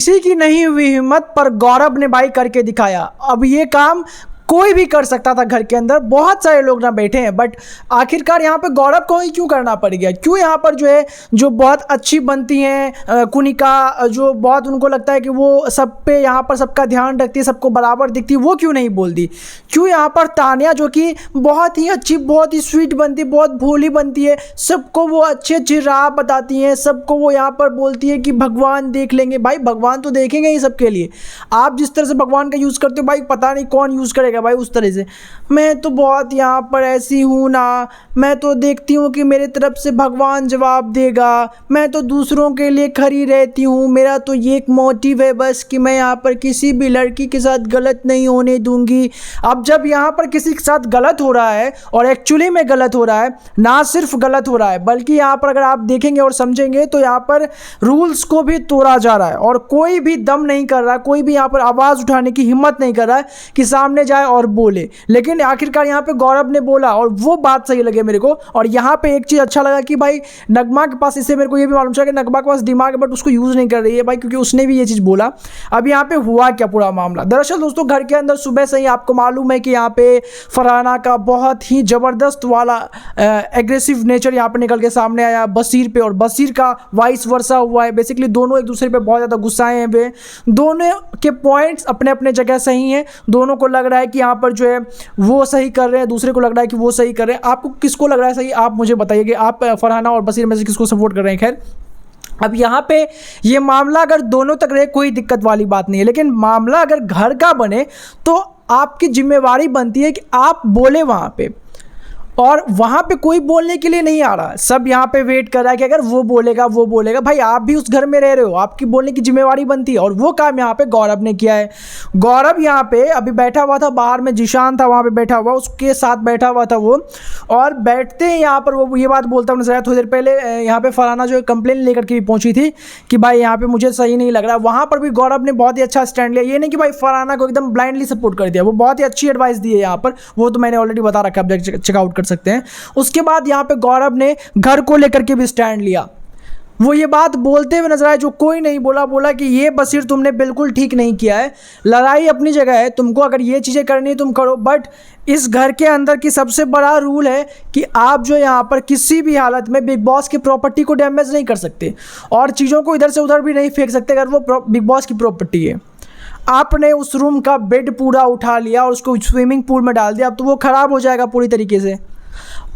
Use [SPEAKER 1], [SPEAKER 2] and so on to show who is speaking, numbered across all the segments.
[SPEAKER 1] किसी की नहीं हुई हिम्मत पर गौरव ने भाई करके दिखाया। अब ये काम कोई भी कर सकता था घर के अंदर, बहुत सारे लोग ना बैठे हैं, बट आखिरकार यहाँ पे गौरव को ही क्यों करना पड़ गया? क्यों यहाँ पर जो है जो बहुत अच्छी बनती हैं कुनिका, जो बहुत उनको लगता है कि वो सब पे यहाँ पर सबका ध्यान रखती है, सबको बराबर दिखती है, वो क्यों नहीं बोल दी? क्यों यहाँ पर तानिया जो कि बहुत ही अच्छी, बहुत ही स्वीट बनती है, बहुत भोली बनती है, सबको वो अच्छी अच्छी राह बताती हैं, सबको वो यहाँ पर बोलती है कि भगवान देख लेंगे। भाई भगवान तो देखेंगे ही सबके लिए। आप जिस तरह से भगवान का यूज़ करते हो भाई, पता नहीं कौन यूज़ करेगा भाई उस तरह से। मैं तो बहुत यहाँ पर ऐसी हूँ ना, मैं तो देखती हूँ कि मेरे तरफ से भगवान जवाब देगा, मैं तो दूसरों के लिए खड़ी रहती हूँ, मेरा तो ये एक मोटिव है बस कि मैं यहाँ पर किसी भी लड़की के साथ गलत नहीं होने दूंगी। अब जब यहाँ पर किसी के साथ गलत हो रहा है और एक्चुअली में गलत हो रहा है, ना सिर्फ गलत हो रहा है बल्कि यहाँ पर अगर आप देखेंगे और समझेंगे तो यहाँ पर रूल्स को भी तोड़ा जा रहा है और कोई भी दम नहीं कर रहा, कोई भी यहाँ पर आवाज़ उठाने की हिम्मत नहीं कर रहा है कि सामने जाए और बोले। लेकिन आखिरकार यहाँ पे गौरव ने बोला और वो बात सही लगे मेरे को। और यहाँ पे एक चीज़ अच्छा लगा कि भाई नगमा के पास, इससे मेरे को ये भी मालूम चला कि नगमा के पास दिमाग है बट उसको यूज़ नहीं कर रही है भाई, क्योंकि उसने भी ये चीज़ बोला। अब यहाँ पे हुआ क्या पूरा मामला? दरअसल दोस्तों घर के अंदर सुबह से ही आपको मालूम है कि यहाँ पे फरहाना का बहुत ही ज़बरदस्त वाला एग्रेसिव नेचर यहाँ पे निकल के सामने आया बशीर पे, और बशीर का वाइस वर्सा हुआ है। बेसिकली दोनों एक दूसरे पे बहुत ज़्यादा गुस्साए हैं। दोनों के पॉइंट्स अपने अपने जगह सही हैं। दोनों को लग रहा है कि यहाँ पर जो है वो सही कर रहे हैं, दूसरे को लग रहा है कि वो सही कर रहे हैं। आपको किसको लग रहा है सही? आप मुझे बताइए कि आप फरहाना और बशीर में से किसको सपोर्ट कर रहे हैं। खैर अब यहाँ पे ये मामला अगर दोनों तक रहे कोई दिक्कत वाली बात नहीं है, लेकिन मामला अगर घर का बने तो आपकी जिम्मेवारी बनती है कि आप बोले वहाँ पे, और वहाँ पे कोई बोलने के लिए नहीं आ रहा। सब यहाँ पे वेट कर रहा है कि अगर वो बोलेगा वो बोलेगा। भाई आप भी उस घर में रह रहे हो, आपकी बोलने की जिम्मेवारी बनती है, और वो काम यहाँ पे गौरव ने किया है। गौरव यहाँ पे अभी बैठा हुआ था बाहर में, जिशान था वहाँ पे बैठा हुआ, उसके साथ बैठा हुआ था वो, और बैठते हैं यहाँ पर वो ये बात बोलता हूँ नजर आया। थोड़ी देर पहले यहाँ पे फरहाना जो कंप्लेन लेकर के भी पहुँची थी कि भाई यहाँ पे मुझे सही नहीं लग रहा। वहाँ पर भी गौरव ने बहुत ही अच्छा स्टैंड लिया। ये नहीं कि भाई फरहाना को एकदम ब्लाइंडली सपोर्ट कर दिया, वो बहुत ही अच्छी एडवाइस दी है यहाँ पर, वो तो मैंने ऑलरेडी बता रखा है, आप चेकआउट कर सकते हैं। उसके बाद यहाँ पे गौरव ने घर को लेकर के भी स्टैंड लिया। वो ये बात बोलते हुए नजर आए जो कोई नहीं बोला कि ये बशीर तुमने बिल्कुल ठीक नहीं किया है, लड़ाई अपनी जगह है, तुमको अगर ये चीज़ें करनी है तुम करो, बट इस घर के अंदर की सबसे बड़ा रूल है कि आप जो यहाँ पर किसी भी हालत में बिग बॉस की प्रॉपर्टी को डैमेज नहीं कर सकते और चीज़ों को इधर से उधर भी नहीं फेंक सकते अगर वो बिग बॉस की प्रॉपर्टी है। आपने उस रूम का बेड पूरा उठा लिया और उसको स्विमिंग पूल में डाल दिया, अब तो वो ख़राब हो जाएगा पूरी तरीके से,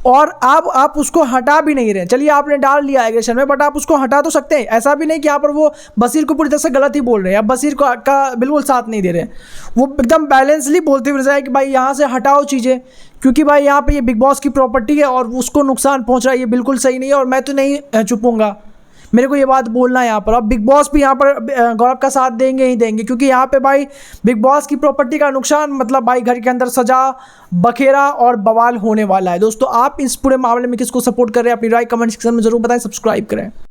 [SPEAKER 1] और अब आप उसको हटा भी नहीं रहे। चलिए आपने डाल लिया एग्रेशन में, बट आप उसको हटा तो सकते हैं। ऐसा भी नहीं कि यहाँ पर वो बशीर को पूरी तरह से गलत ही बोल रहे हैं, आप बशीर को का बिल्कुल साथ नहीं दे रहे हैं। वो एकदम बैलेंसली बोलते हुए नजर आए कि भाई यहाँ से हटाओ चीज़ें, क्योंकि भाई यहाँ पे ये बिग बॉस की प्रॉपर्टी है और उसको नुकसान पहुँच रहा है, ये बिल्कुल सही नहीं है और मैं तो नहीं चुपूंगा, मेरे को ये बात बोलना है यहाँ पर। अब बिग बॉस भी यहाँ पर गौरव का साथ देंगे ही देंगे, क्योंकि यहाँ पे भाई बिग बॉस की प्रॉपर्टी का नुकसान मतलब भाई घर के अंदर सजा बखेरा और बवाल होने वाला है। दोस्तों आप इस पूरे मामले में किसको सपोर्ट कर रहे हैं अपनी राय कमेंट सेक्शन में जरूर बताएं, सब्सक्राइब करें।